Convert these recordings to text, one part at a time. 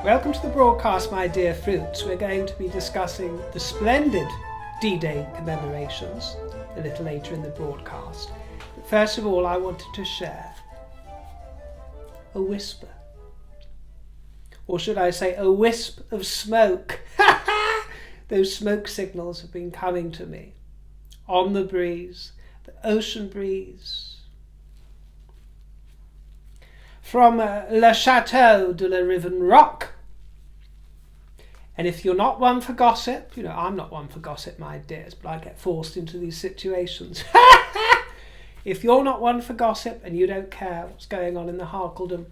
Welcome to the broadcast, my dear fruits. We're going to be discussing the splendid D-Day commemorations a little later in the broadcast. But first of all, I wanted to share a whisper. Or should I say a wisp of smoke. Those smoke signals have been coming to me on the breeze, the ocean breeze. From Le Chateau de la Riven Rock. And if you're not one for gossip, you know, I'm not one for gossip, my dears, but I get forced into these situations. If you're not one for gossip and you don't care what's going on in the Harkledom,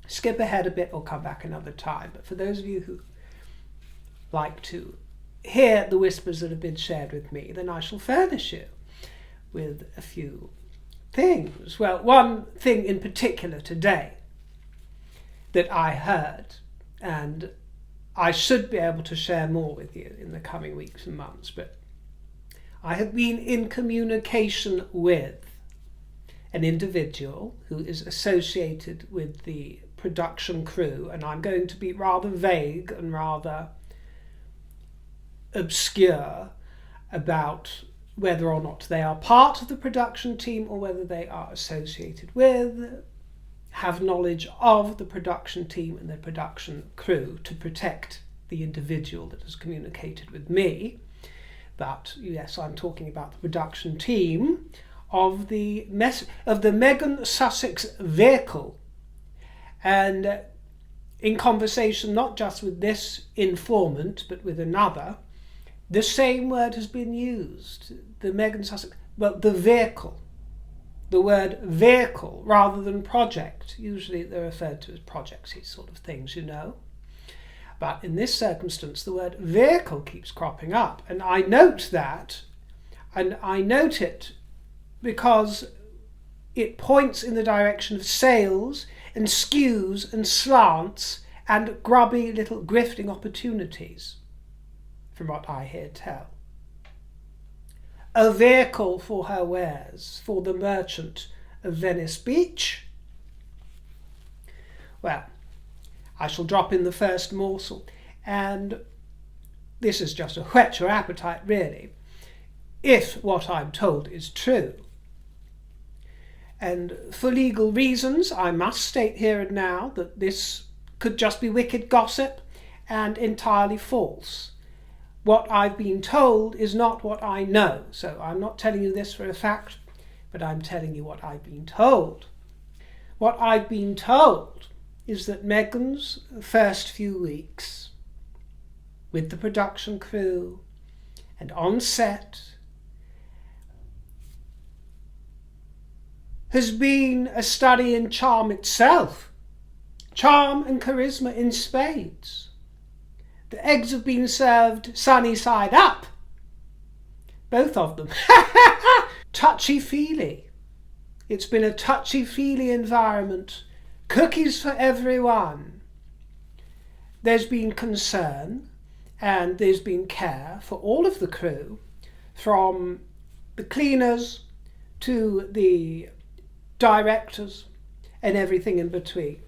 skip ahead a bit or come back another time. But for those of you who like to hear the whispers that have been shared with me, then I shall furnish you with a few things. Well, one thing in particular today that I heard, and I should be able to share more with you in the coming weeks and months, but I have been in communication with an individual who is associated with the production crew, and I'm going to be rather vague and rather obscure about whether or not they are part of the production team or whether they are associated with, have knowledge of the production team and the production crew to protect the individual that has communicated with me. But yes, I'm talking about the production team of the Meghan Sussex vehicle. And in conversation not just with this informant but with another, the same word has been used. The Meghan Sussex, well, the vehicle. The word vehicle rather than project. Usually they're referred to as projects, these sort of things, you know. But in this circumstance, the word vehicle keeps cropping up. And I note that, and I note it because it points in the direction of sales and skews and slants and grubby little grifting opportunities, from what I hear tell. A vehicle for her wares, for the merchant of Venice Beach. Well, I shall drop in the first morsel, and this is just to whet your appetite, really, if what I'm told is true. And for legal reasons, I must state here and now that this could just be wicked gossip and entirely false. What I've been told is not what I know, so I'm not telling you this for a fact, but I'm telling you what I've been told. What I've been told is that Meghan's first few weeks with the production crew and on set has been a study in charm itself, charm and charisma in spades. The eggs have been served sunny side up. Both of them. Touchy-feely. It's been a touchy-feely environment. Cookies for everyone. There's been concern and there's been care for all of the crew, from the cleaners to the directors and everything in between.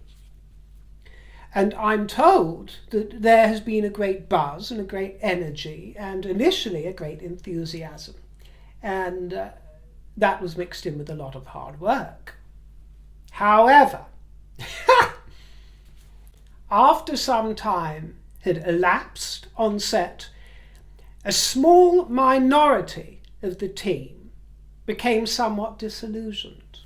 And I'm told that there has been a great buzz and a great energy and initially a great enthusiasm. And that was mixed in with a lot of hard work. However, after some time had elapsed on set, a small minority of the team became somewhat disillusioned.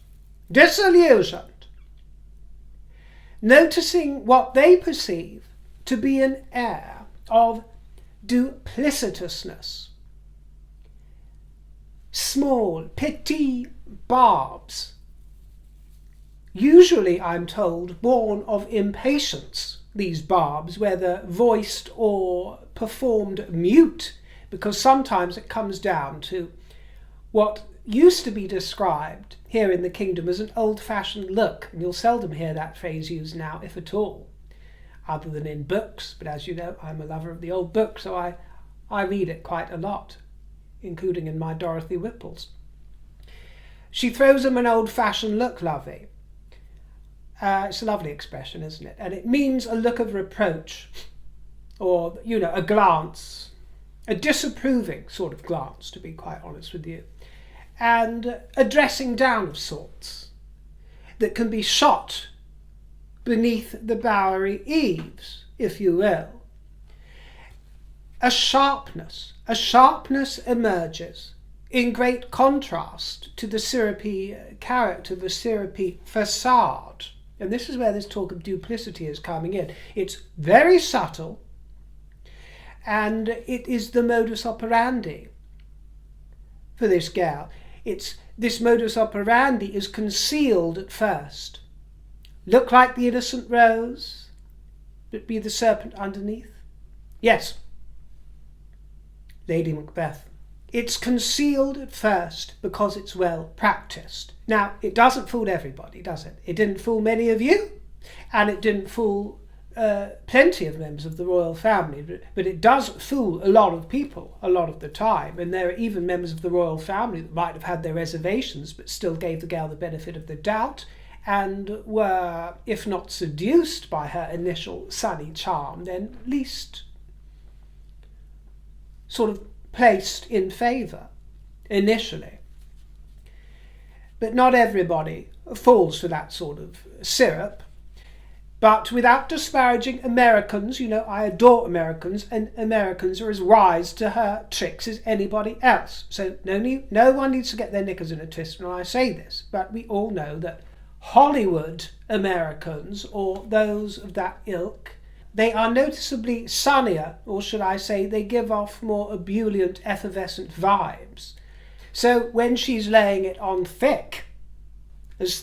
Noticing what they perceive to be an air of duplicitousness. Small, petit barbs, usually, I'm told, born of impatience, these barbs, whether voiced or performed mute, because sometimes it comes down to what used to be described here in the kingdom as an old-fashioned look, and you'll seldom hear that phrase used now, if at all, other than in books. But as you know, I'm a lover of the old book, so I read it quite a lot, including in my Dorothy Whipples. She throws him an old-fashioned look, lovey. It's a lovely expression, isn't it? And it means a look of reproach, or, a glance, a disapproving sort of glance, to be quite honest with you, and a dressing down of sorts that can be shot beneath the bowery eaves, if you will. A sharpness emerges in great contrast to the syrupy character, the syrupy facade. And this is where this talk of duplicity is coming in. It's very subtle, and it is the modus operandi for this gal. This modus operandi is concealed at first. Look like the innocent rose, but be the serpent underneath. Yes, Lady Macbeth. It's concealed at first because it's well practiced. Now, it doesn't fool everybody, does it? It didn't fool many of you, and it didn't fool plenty of members of the royal family, but it does fool a lot of people a lot of the time, and there are even members of the royal family that might have had their reservations but still gave the gal the benefit of the doubt and were, if not seduced by her initial sunny charm, then at least sort of placed in favour initially. But not everybody falls for that sort of syrup. But without disparaging Americans, I adore Americans, and Americans are as wise to her tricks as anybody else. So no one needs to get their knickers in a twist when I say this, but we all know that Hollywood Americans, or those of that ilk, they are noticeably sunnier, or should I say they give off more ebullient, effervescent vibes. So when she's laying it on thick as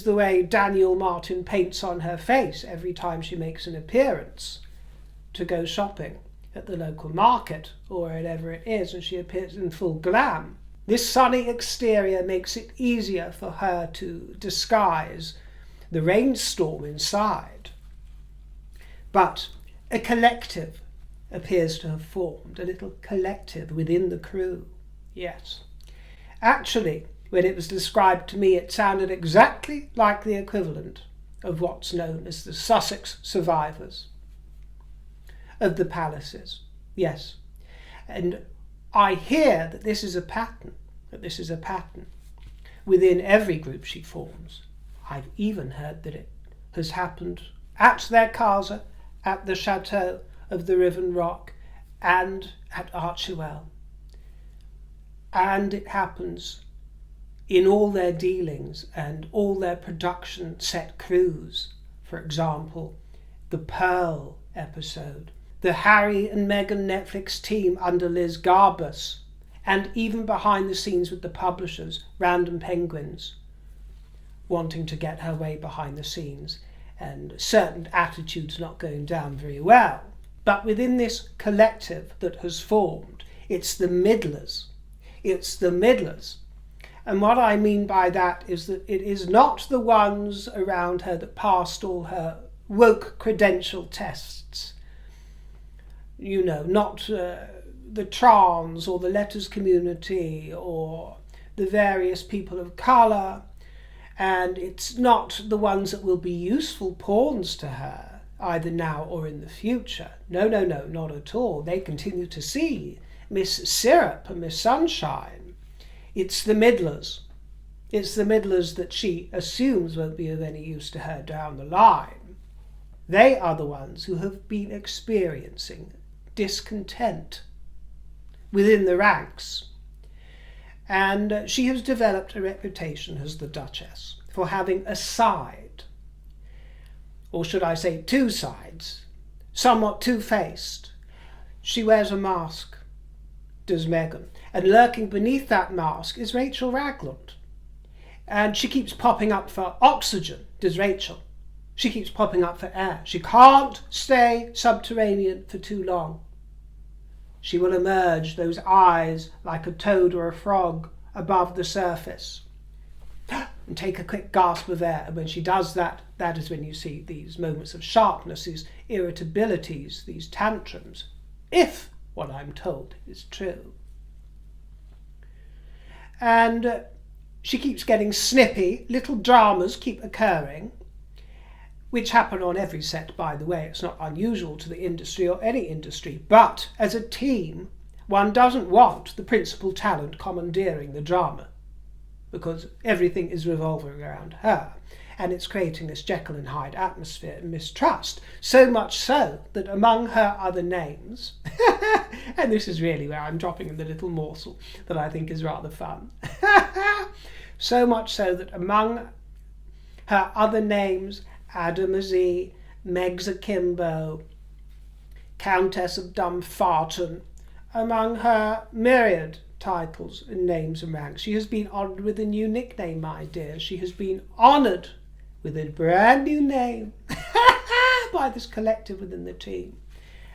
the way Daniel Martin paints on her face every time she makes an appearance to go shopping at the local market or wherever it is, and she appears in full glam. This sunny exterior makes it easier for her to disguise the rainstorm inside. But a collective appears to have formed, a little collective within the crew. Yes. Actually, when it was described to me, it sounded exactly like the equivalent of what's known as the Sussex survivors of the palaces. Yes. And I hear that this is a pattern, within every group she forms. I've even heard that it has happened at their casa, at the chateau of the Riven Rock, and at Archewell. And it happens in all their dealings and all their production set crews. For example, the Pearl episode, the Harry and Meghan Netflix team under Liz Garbus, and even behind the scenes with the publishers, Random Penguins, wanting to get her way behind the scenes, and certain attitudes not going down very well. But within this collective that has formed, it's the middlers. And what I mean by that is that it is not the ones around her that passed all her woke credential tests. Not the trans or the letters community or the various people of colour. And it's not the ones that will be useful pawns to her, either now or in the future. No, not at all. They continue to see Miss Syrup and Miss Sunshine. It's the middlers. It's the middlers that she assumes won't be of any use to her down the line. They are the ones who have been experiencing discontent within the ranks. And she has developed a reputation as the Duchess for having a side, or should I say two sides, somewhat two-faced. She wears a mask, does Meghan, and lurking beneath that mask is Rachel Ragland. And she keeps popping up for oxygen, does Rachel. She keeps popping up for air. She can't stay subterranean for too long. She will emerge, those eyes like a toad or a frog above the surface, and take a quick gasp of air. And when she does that, that is when you see these moments of sharpness, these irritabilities, these tantrums, if what I'm told is true. And she keeps getting snippy, little dramas keep occurring, which happen on every set, by the way. It's not unusual to the industry or any industry. But as a team, one doesn't want the principal talent commandeering the drama, because everything is revolving around her. And it's creating this Jekyll and Hyde atmosphere and mistrust. So much so that among her other names, and this is really where I'm dropping in the little morsel that I think is rather fun, so much so that among her other names, Adamazy, Megs Akimbo, Countess of Dumfarton, among her myriad titles and names and ranks, she has been honoured with a new nickname, my dear. She has been honoured with a brand new name by this collective within the team.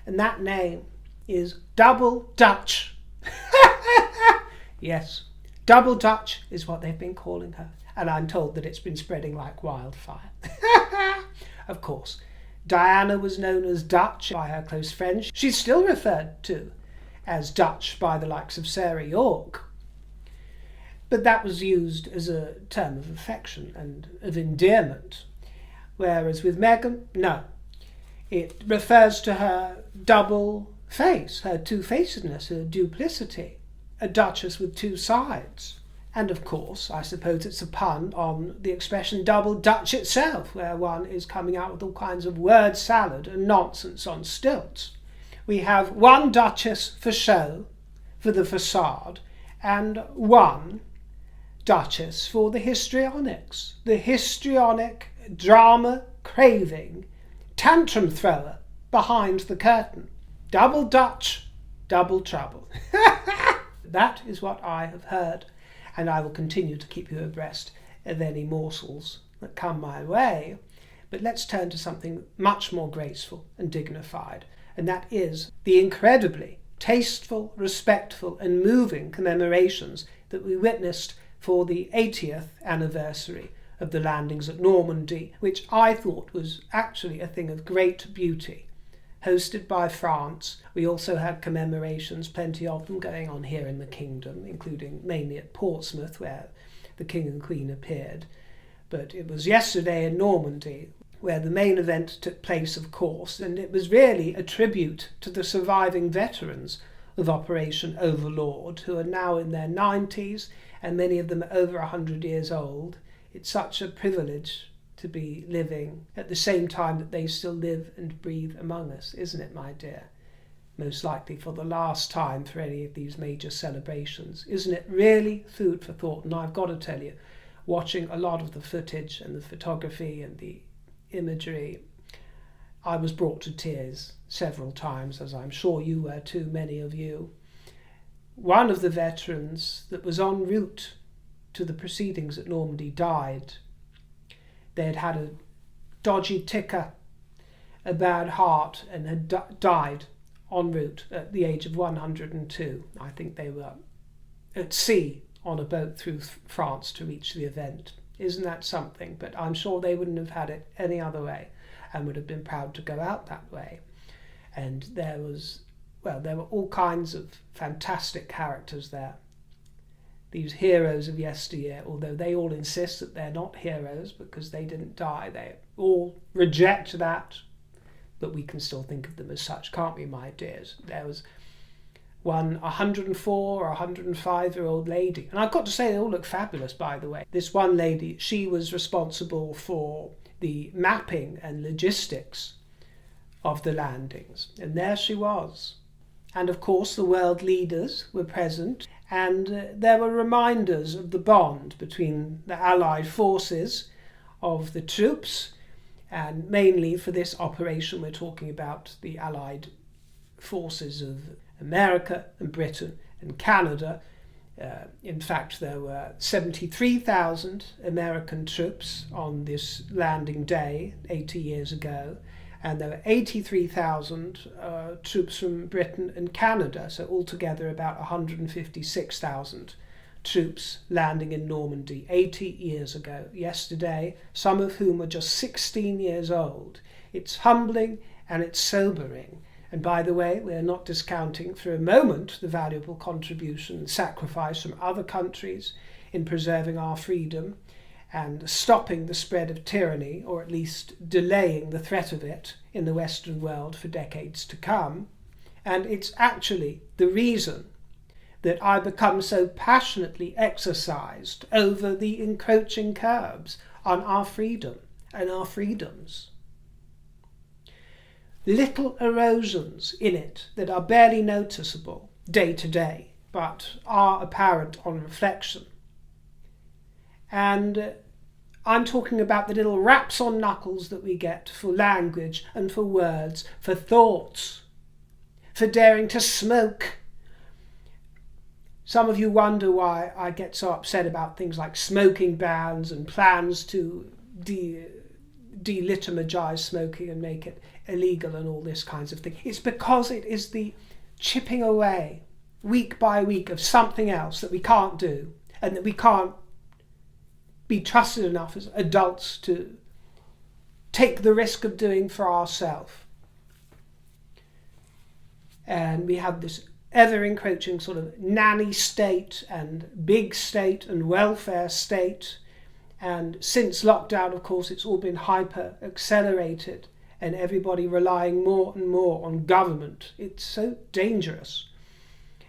And that name is Double Dutch. Yes, Double Dutch is what they've been calling her. And I'm told that it's been spreading like wildfire. Of course, Diana was known as Dutch by her close friends. She's still referred to as Dutch by the likes of Sarah York. But that was used as a term of affection and of endearment. Whereas with Meghan, no. It refers to her double face, her two-facedness, her duplicity. A duchess with two sides. And of course, I suppose it's a pun on the expression double Dutch itself, where one is coming out with all kinds of word salad and nonsense on stilts. We have one duchess for show, for the facade, and one duchess for the histrionics, the histrionic, drama-craving, tantrum thrower behind the curtain. Double Dutch, double trouble. That is what I have heard, and I will continue to keep you abreast of any morsels that come my way. But let's turn to something much more graceful and dignified, and that is the incredibly tasteful, respectful and moving commemorations that we witnessed for the 80th anniversary of the landings at Normandy, which I thought was actually a thing of great beauty. Hosted by France, we also had commemorations, plenty of them going on here in the kingdom, including mainly at Portsmouth, where the King and Queen appeared. But it was yesterday in Normandy, where the main event took place, of course, and it was really a tribute to the surviving veterans of Operation Overlord, who are now in their 90s, and many of them are over 100 years old. It's such a privilege to be living at the same time that they still live and breathe among us, isn't it, my dear? Most likely for the last time for any of these major celebrations. Isn't it really food for thought? And I've got to tell you, watching a lot of the footage and the photography and the imagery, I was brought to tears several times, as I'm sure you were too, many of you. One of the veterans that was en route to the proceedings at Normandy died. They had had a dodgy ticker, a bad heart, and had died en route at the age of 102. I think they were at sea on a boat through France to reach the event. Isn't that something? But I'm sure they wouldn't have had it any other way and would have been proud to go out that way. And there were all kinds of fantastic characters there. These heroes of yesteryear, although they all insist that they're not heroes because they didn't die, they all reject that, but we can still think of them as such, can't we, my dears? There was one 104 or 105-year-old lady, and I've got to say they all look fabulous, by the way. This one lady, she was responsible for the mapping and logistics of the landings, and there she was. And of course the world leaders were present, and there were reminders of the bond between the Allied forces of the troops, and mainly for this operation we're talking about the Allied forces of America and Britain and Canada. In fact, there were 73,000 American troops on this landing day 80 years ago, and there were 83,000 troops from Britain and Canada, so altogether about 156,000 troops landing in Normandy 80 years ago, yesterday, some of whom were just 16 years old. It's humbling and it's sobering. And by the way, we're not discounting for a moment the valuable contribution and sacrifice from other countries, in preserving our freedom and stopping the spread of tyranny, or at least delaying the threat of it in the Western world for decades to come. And it's actually the reason that I become so passionately exercised over the encroaching curbs on our freedom and our freedoms. Little erosions in it that are barely noticeable day to day, but are apparent on reflection. And I'm talking about the little raps on knuckles that we get for language and for words, for thoughts, for daring to smoke. Some of you wonder why I get so upset about things like smoking bans and plans to delegitimize smoking and make it illegal and all this kinds of thing. It's because it is the chipping away week by week of something else that we can't do and that we can't be trusted enough as adults to take the risk of doing for ourselves. And we have this ever-encroaching sort of nanny state and big state and welfare state. And since lockdown, of course, it's all been hyper-accelerated and everybody relying more and more on government. It's so dangerous.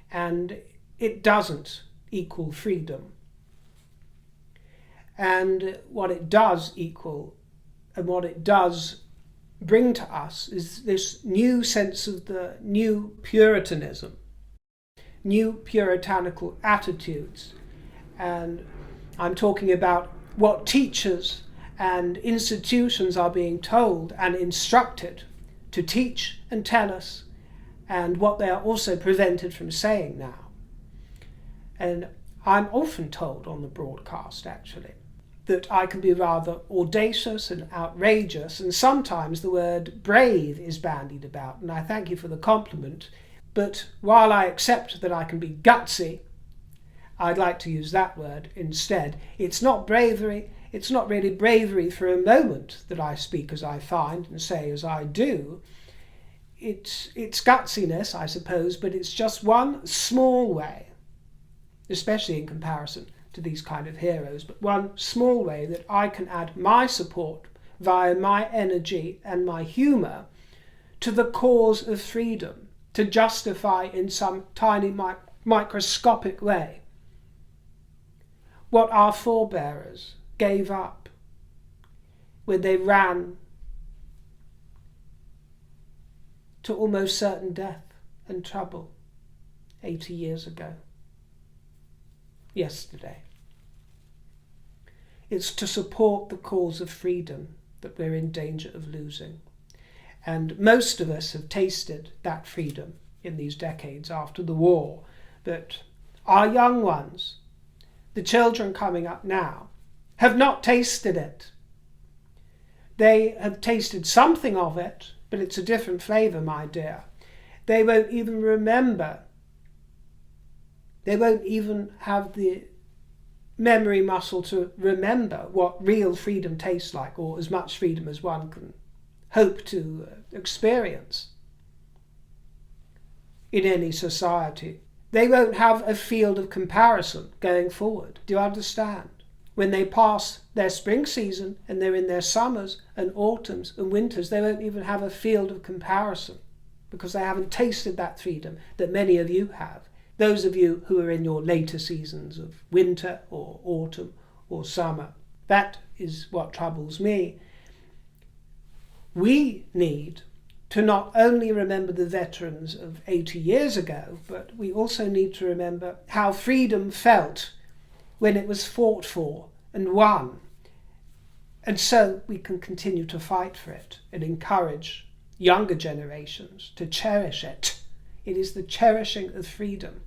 And it doesn't equal freedom. And what it does equal and what it does bring to us is this new sense of the new Puritanism, new puritanical attitudes. And I'm talking about what teachers and institutions are being told and instructed to teach and tell us, and what they are also prevented from saying now. And I'm often told on the broadcast, actually, that I can be rather audacious and outrageous, and sometimes the word brave is bandied about, and I thank you for the compliment. But while I accept that I can be gutsy, I'd like to use that word instead. It's not bravery, it's not really bravery for a moment that I speak as I find and say as I do. It's gutsiness, I suppose, but it's just one small way, especially in comparison to these kind of heroes, but one small way that I can add my support via my energy and my humour to the cause of freedom, to justify in some tiny microscopic way what our forebearers gave up when they ran to almost certain death and trouble 80 years ago. Yesterday. It's to support the cause of freedom that we're in danger of losing. And most of us have tasted that freedom in these decades after the war. But our young ones, the children coming up now, have not tasted it. They have tasted something of it, but it's a different flavour, my dear. They won't even remember. They won't even have the memory muscle to remember what real freedom tastes like, or as much freedom as one can hope to experience in any society. They won't have a field of comparison going forward. Do you understand? When they pass their spring season and they're in their summers and autumns and winters, they won't even have a field of comparison because they haven't tasted that freedom that many of you have. Those of you who are in your later seasons of winter or autumn or summer. That is what troubles me. We need to not only remember the veterans of 80 years ago, but we also need to remember how freedom felt when it was fought for and won. And so we can continue to fight for it and encourage younger generations to cherish it. It is the cherishing of freedom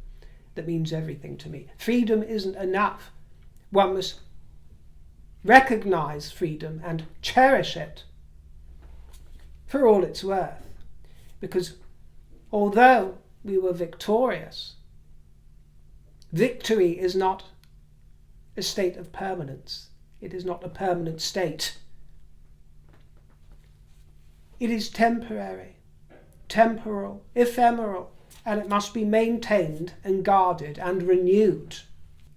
that means everything to me. Freedom isn't enough. One must recognize freedom and cherish it for all it's worth. Because although we were victorious, victory is not a state of permanence. It is not a permanent state. It is temporary, temporal, ephemeral, and it must be maintained and guarded and renewed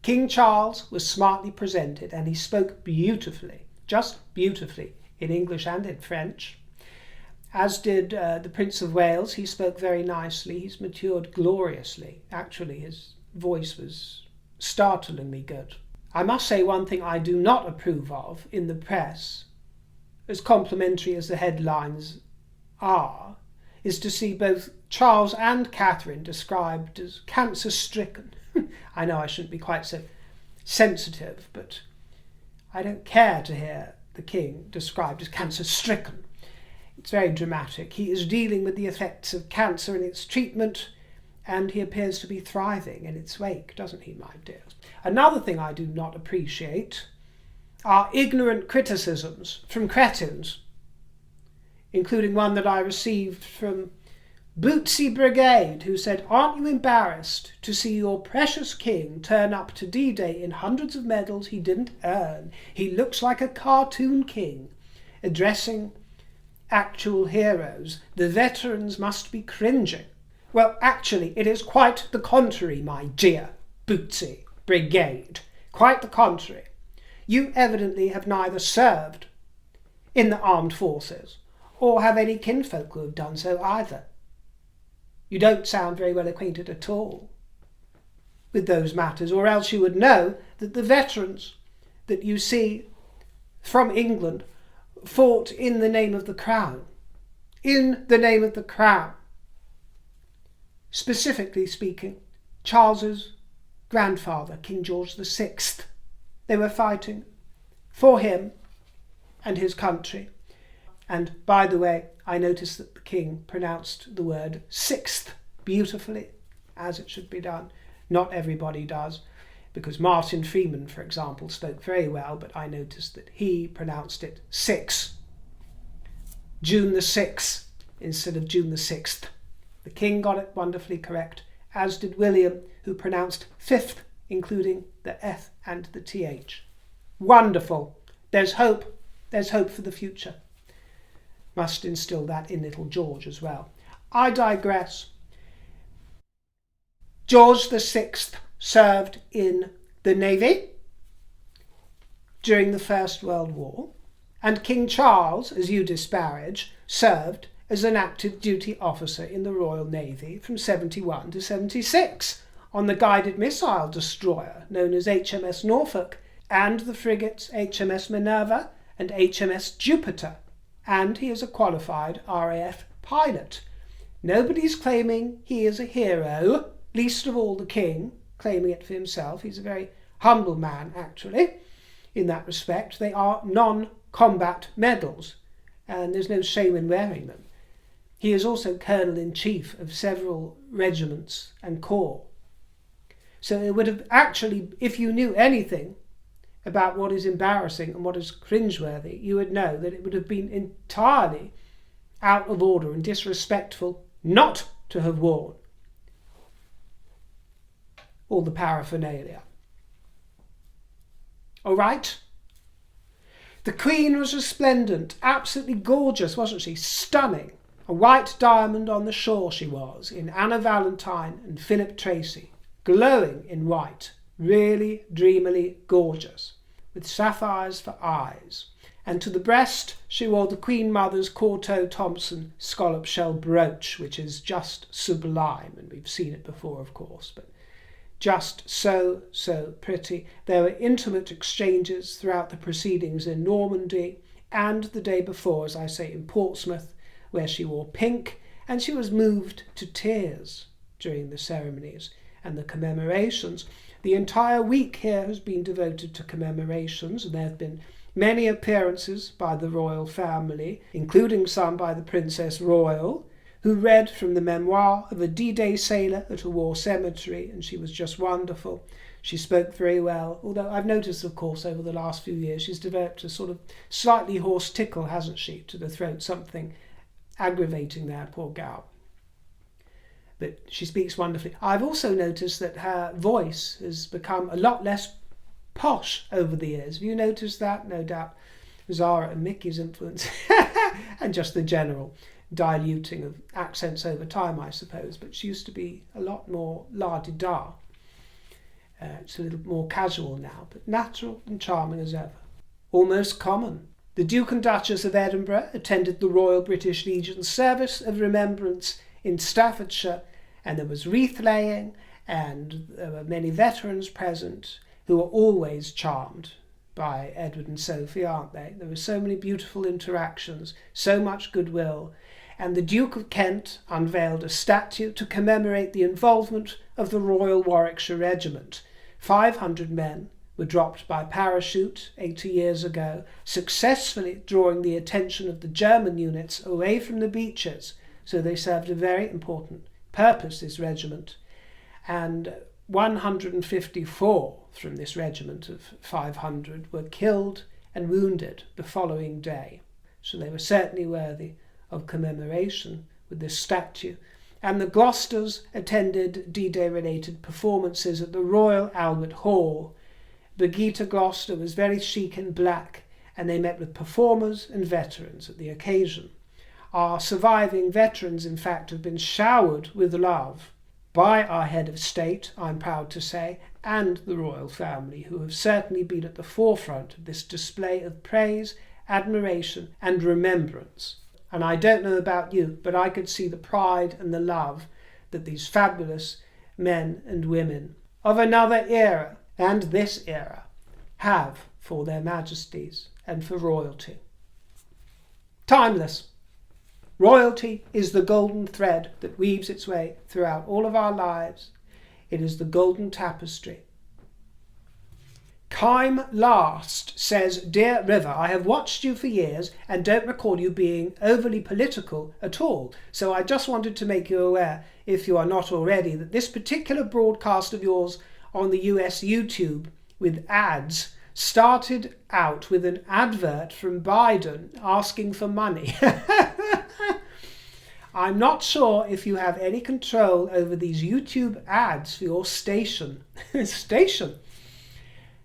King Charles was smartly presented, and he spoke beautifully, just beautifully, in English and in French. As did the Prince of Wales. He spoke very nicely. He's matured gloriously. Actually, his voice was startlingly good. I must say one thing I do not approve of in the press, as complimentary as the headlines are, is to see both Charles and Catherine described as cancer-stricken. I know I shouldn't be quite so sensitive, but I don't care to hear the king described as cancer-stricken. It's very dramatic. He is dealing with the effects of cancer and its treatment, and he appears to be thriving in its wake, doesn't he, my dears? Another thing I do not appreciate are ignorant criticisms from cretins, including one that I received from Bootsy Brigade, who said, "Aren't you embarrassed to see your precious king turn up to D-Day in hundreds of medals he didn't earn? He looks like a cartoon king." Addressing actual heroes, the veterans must be cringing. Well, actually, it is quite the contrary, my dear Bootsy Brigade. Quite the contrary. You evidently have neither served in the armed forces or have any kinfolk who have done so either. You don't sound very well acquainted at all with those matters, or else you would know that the veterans that you see from England fought in the name of the Crown. In the name of the Crown. Specifically speaking, Charles's grandfather, King George VI. They were fighting for him and his country. And by the way, I noticed that the king pronounced the word sixth beautifully, as it should be done. Not everybody does, because Martin Freeman, for example, spoke very well, but I noticed that he pronounced it six. June the 6th instead of June the 6th. The king got it wonderfully correct, as did William, who pronounced fifth, including the F and the TH. Wonderful. There's hope. There's hope for the future. Must instill that in little George as well. I digress. George VI served in the Navy during the First World War, and King Charles, as you disparage, served as an active duty officer in the Royal Navy from 71 to 76 on the guided missile destroyer known as HMS Norfolk and the frigates HMS Minerva and HMS Jupiter. And he is a qualified RAF pilot. Nobody's claiming he is a hero, least of all the king, claiming it for himself. He's a very humble man, actually, in that respect. They are non-combat medals, and there's no shame in wearing them. He is also Colonel-in-Chief of several regiments and corps. So it would have actually, if you knew anything about what is embarrassing and what is cringeworthy, you would know that it would have been entirely out of order and disrespectful not to have worn all the paraphernalia. All right? The Queen was resplendent, absolutely gorgeous, wasn't she? Stunning. A white diamond on the shore she was, in Anna Valentine and Philip Tracy, glowing in white, really dreamily gorgeous, with sapphires for eyes. And to the breast she wore the Queen Mother's Courtauld Thompson scallop shell brooch, which is just sublime, and we've seen it before, of course, but just so pretty. There were intimate exchanges throughout the proceedings in Normandy, and the day before, as I say, in Portsmouth, where she wore pink, and she was moved to tears during the ceremonies and the commemorations. The entire week here has been devoted to commemorations, and there have been many appearances by the royal family, including some by the Princess Royal, who read from the memoir of a D-Day sailor at a war cemetery, and she was just wonderful. She spoke very well, although I've noticed, of course, over the last few years, she's developed a sort of slightly hoarse tickle, hasn't she, to the throat, something aggravating there, poor gal. But she speaks wonderfully. I've also noticed that her voice has become a lot less posh over the years. Have you noticed that? No doubt Zara and Mickey's influence and just the general diluting of accents over time, I suppose. But she used to be a lot more la-di-da. It's a little more casual now, but natural and charming as ever. Almost common. The Duke and Duchess of Edinburgh attended the Royal British Legion Service of Remembrance in Staffordshire, and there was wreath laying, and there were many veterans present who were always charmed by Edward and Sophie, aren't they? There were so many beautiful interactions, so much goodwill, and the Duke of Kent unveiled a statue to commemorate the involvement of the Royal Warwickshire Regiment. 500 men were dropped by parachute 80 years ago, successfully drawing the attention of the German units away from the beaches. So they served a very important purpose, this regiment. And 154 from this regiment of 500 were killed and wounded the following day. So they were certainly worthy of commemoration with this statue. And the Gloucesters attended D-Day related performances at the Royal Albert Hall. Birgitta Gloucester was very chic in black, and they met with performers and veterans at the occasion. Our surviving veterans, in fact, have been showered with love by our head of state, I'm proud to say, and the royal family, who have certainly been at the forefront of this display of praise, admiration, and remembrance. And I don't know about you, but I could see the pride and the love that these fabulous men and women of another era and this era have for their majesties and for royalty. Timeless. Royalty is the golden thread that weaves its way throughout all of our lives. It is the golden tapestry. Kime Last says, Dear River, I have watched you for years and don't recall you being overly political at all. So I just wanted to make you aware, if you are not already, that this particular broadcast of yours on the US YouTube with ads started out with an advert from Biden asking for money. I'm not sure if you have any control over these YouTube ads for your station.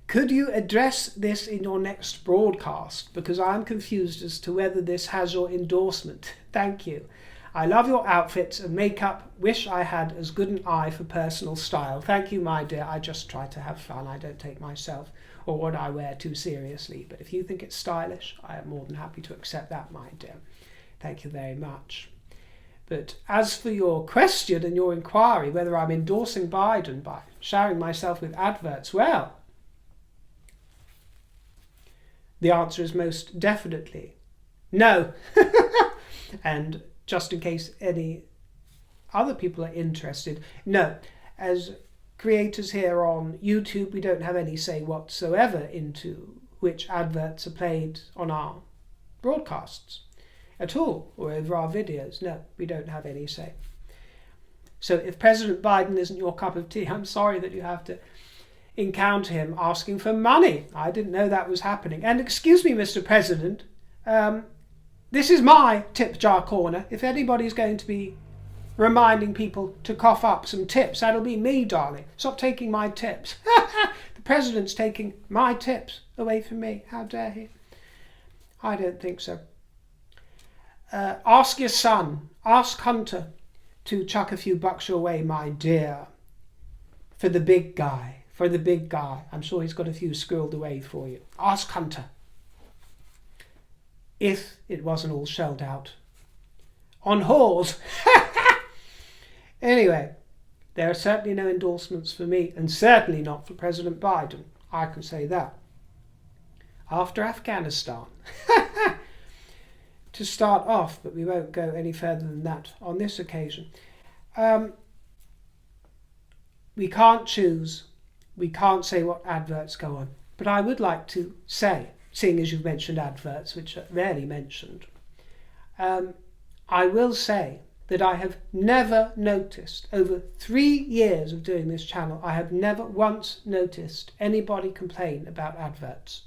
Could you address this in your next broadcast? Because I'm confused as to whether this has your endorsement. Thank you. I love your outfits and makeup. Wish I had as good an eye for personal style. Thank you, my dear. I just try to have fun. I don't take myself or what I wear too seriously. But if you think it's stylish, I am more than happy to accept that, my dear. Thank you very much. But as for your question and your inquiry, whether I'm endorsing Biden by showering myself with adverts, well, the answer is most definitely no. And just in case any other people are interested, no. As creators here on YouTube, we don't have any say whatsoever into which adverts are played on our broadcasts at all, or over our videos. No, we don't have any say. So if President Biden isn't your cup of tea, I'm sorry that you have to encounter him asking for money. I didn't know that was happening. And excuse me, Mr. President, this is my tip jar corner. If anybody's going to be reminding people to cough up some tips, that'll be me, darling. Stop taking my tips. The president's taking my tips away from me. How dare he? I don't think so. Ask your son, ask Hunter to chuck a few bucks your way, my dear, for the big guy. For the big guy. I'm sure he's got a few squirreled away for you. Ask Hunter. If it wasn't all shelled out on whores. Anyway, there are certainly no endorsements for me, and certainly not for President Biden. I can say that. After Afghanistan. To start off, but we won't go any further than that on this occasion. We can't choose. We can't say what adverts go on. But I would like to say, seeing as you've mentioned adverts, which are rarely mentioned, I will say that I have never noticed, over 3 years of doing this channel, I have never once noticed anybody complain about adverts.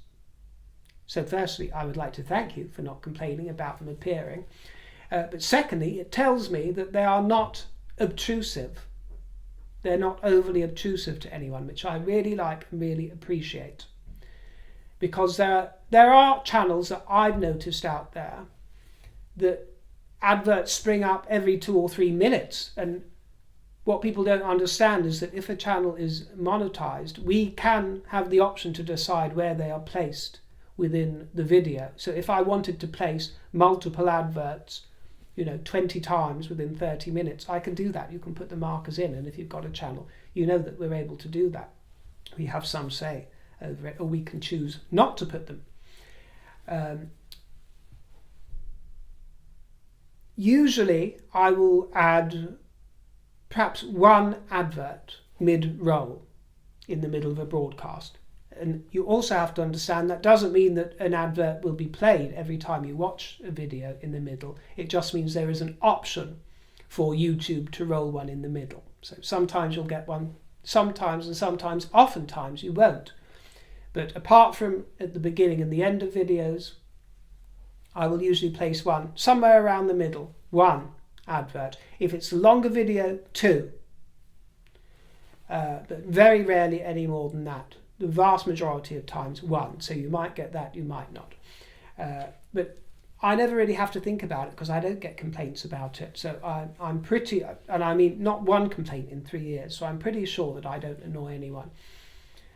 So firstly, I would like to thank you for not complaining about them appearing. But secondly, it tells me that they are not obtrusive. They're not overly obtrusive to anyone, which I really like and really appreciate. Because there are channels that I've noticed out there that adverts spring up every 2 or 3 minutes, and what people don't understand is that if a channel is monetized, we can have the option to decide where they are placed within the video. So if I wanted to place multiple adverts, 20 times within 30 minutes, I can do that. You can put the markers in, and if you've got a channel, you know that we're able to do that. We have some say over it, or we can choose not to put them. Usually I will add perhaps one advert mid-roll in the middle of a broadcast. And you also have to understand that doesn't mean that an advert will be played every time you watch a video in the middle. It just means there is an option for YouTube to roll one in the middle. So sometimes you'll get one, sometimes, and oftentimes you won't. But apart from at the beginning and the end of videos, I will usually place one somewhere around the middle, one advert. If it's a longer video, two. But very rarely any more than that. The vast majority of times, one. So you might get that, you might not. But I never really have to think about it because I don't get complaints about it. So I'm pretty, and I mean not one complaint in 3 years, so I'm pretty sure that I don't annoy anyone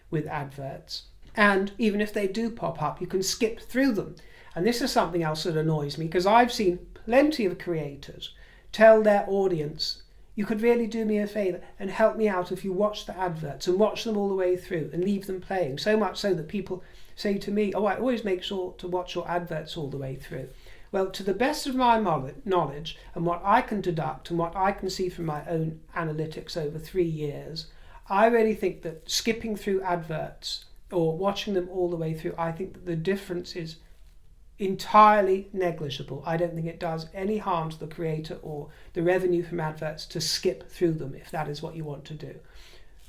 with adverts. And even if they do pop up, you can skip through them. And this is something else that annoys me, because I've seen plenty of creators tell their audience, you could really do me a favour and help me out if you watch the adverts and watch them all the way through and leave them playing. So much so that people say to me, I always make sure to watch your adverts all the way through. Well, to the best of my knowledge and what I can deduct and what I can see from my own analytics over 3 years, I really think that skipping through adverts or watching them all the way through, I think that the difference is entirely negligible. I don't think it does any harm to the creator or the revenue from adverts to skip through them if that is what you want to do.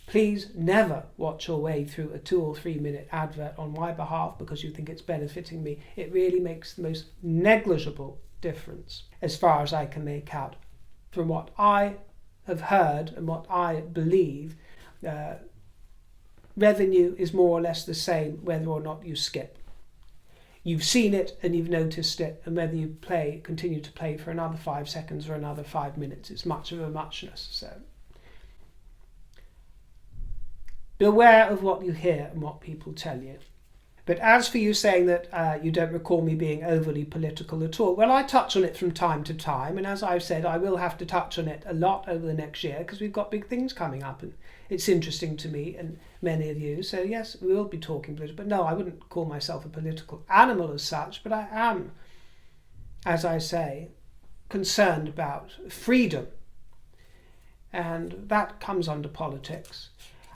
Please never watch your way through a 2 or 3 minute advert on my behalf because you think it's benefiting me. It really makes the most negligible difference as far as I can make out. From what I have heard and what I believe, revenue is more or less the same whether or not you skip. You've seen it and you've noticed it, and whether you continue to play for another 5 seconds or another 5 minutes, it's much of a muchness. So beware of what you hear and what people tell you. But as for you saying that you don't recall me being overly political at all, well, I touch on it from time to time, and as I've said, I will have to touch on it a lot over the next year because we've got big things coming up, and it's interesting to me and many of you. So yes, we will be talking political, but no, I wouldn't call myself a political animal as such, but I am, as I say, concerned about freedom, and that comes under politics.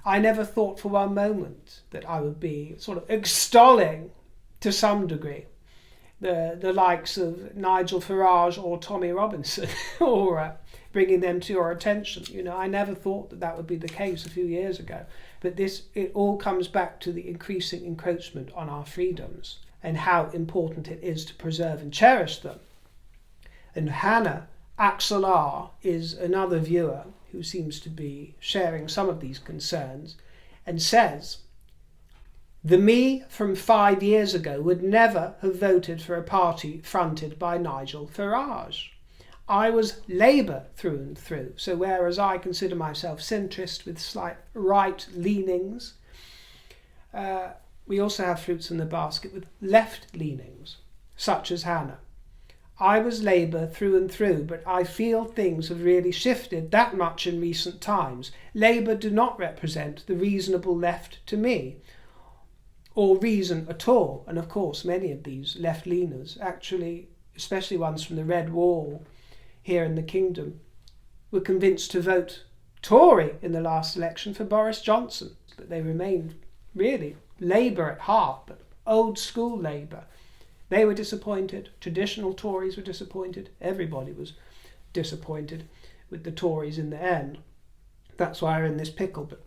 I never thought for one moment that I would be sort of extolling, to some degree, the likes of Nigel Farage or Tommy Robinson, or bringing them to your attention. I never thought that that would be the case a few years ago. But it all comes back to the increasing encroachment on our freedoms and how important it is to preserve and cherish them. And Hannah Axelar is another viewer who seems to be sharing some of these concerns, and says, the me from 5 years ago would never have voted for a party fronted by Nigel Farage. I was Labour through and through, so whereas I consider myself centrist with slight right leanings, we also have fruits in the basket with left leanings, such as Hannah. I was Labour through and through, but I feel things have really shifted that much in recent times. Labour do not represent the reasonable left to me, or reason at all. And of course, many of these left-leaners, actually, especially ones from the Red Wall here in the Kingdom, were convinced to vote Tory in the last election for Boris Johnson. But they remained really Labour at heart, but old school Labour. They were disappointed. Traditional Tories were disappointed. Everybody was disappointed with the Tories in the end. That's why we're in this pickle. But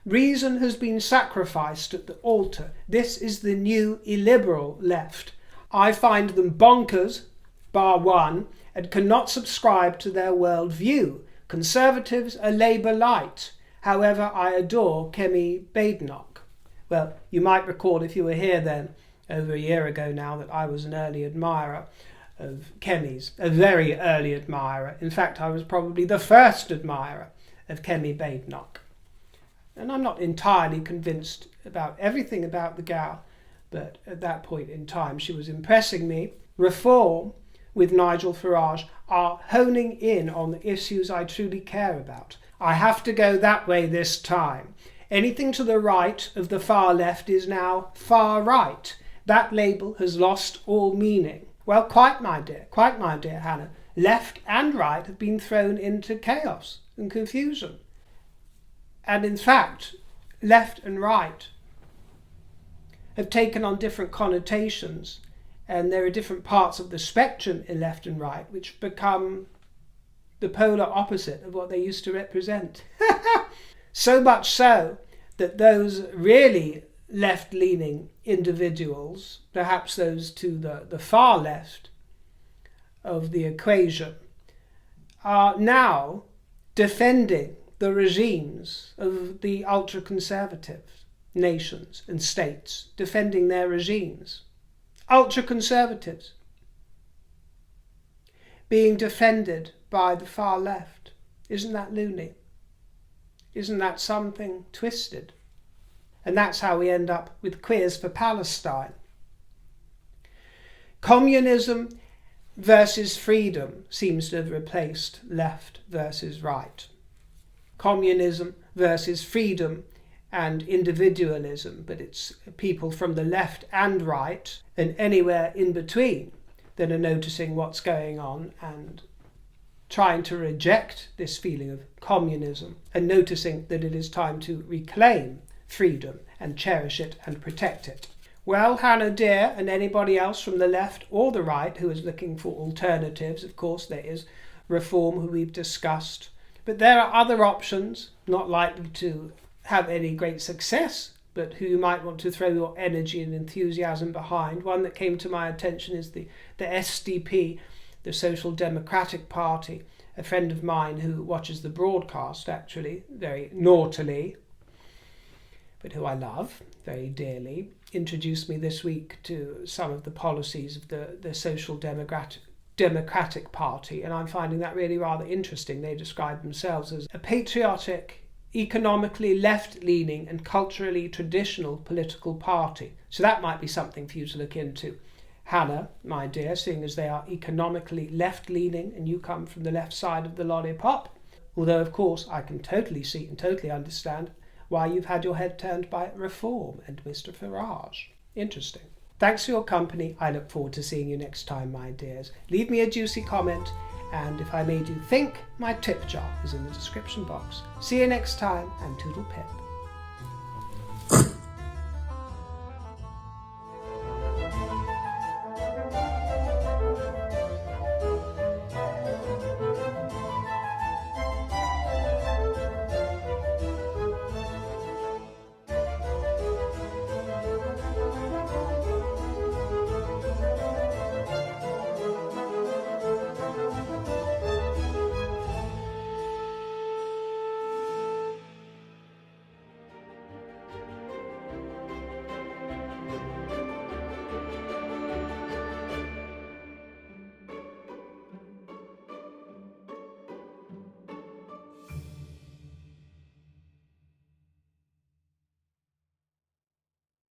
reason has been sacrificed at the altar. This is the new illiberal left. I find them bonkers, bar one, and cannot subscribe to their world view. Conservatives are Labour light. However, I adore Kemi Badenoch. Well, you might recall if you were here then, over a year ago now, that I was an early admirer of Kemi's, a very early admirer. In fact, I was probably the first admirer of Kemi Badenoch. And I'm not entirely convinced about everything about the gal, but at that point in time she was impressing me. Reform with Nigel Farage are honing in on the issues I truly care about. I have to go that way this time. Anything to the right of the far left is now far right. That label has lost all meaning. Well, quite my dear Hannah. Left and right have been thrown into chaos and confusion. And in fact, left and right have taken on different connotations, and there are different parts of the spectrum in left and right which become the polar opposite of what they used to represent. So much so that those really left-leaning individuals, perhaps those to the far left of the equation, are now defending the regimes of the ultra-conservative nations and states, defending their regimes. Ultra-conservatives being defended by the far left. Isn't that loony? Isn't that something twisted? And that's how we end up with Queers for Palestine. Communism versus freedom seems to have replaced left versus right. Communism versus freedom and individualism, but it's people from the left and right and anywhere in between that are noticing what's going on and trying to reject this feeling of communism and noticing that it is time to reclaim freedom and cherish it and protect it. Well, Hannah dear, and anybody else from the left or the right who is looking for alternatives, of course there is reform, who we've discussed, but there are other options not likely to have any great success, but who you might want to throw your energy and enthusiasm behind. One that came to my attention is the SDP, the Social Democratic Party. A friend of mine who watches the broadcast, actually, very naughtily, but who I love very dearly, introduced me this week to some of the policies of the Social Democratic Party, and I'm finding that really rather interesting. They describe themselves as a patriotic, economically left-leaning and culturally traditional political party. So that might be something for you to look into. Hannah, my dear, seeing as they are economically left-leaning and you come from the left side of the lollipop, although of course I can totally see and totally understand why you've had your head turned by Reform and Mr. Farage. Interesting. Thanks for your company. I look forward to seeing you next time, my dears. Leave me a juicy comment, and if I made you think, my tip jar is in the description box. See you next time, and toodle pip.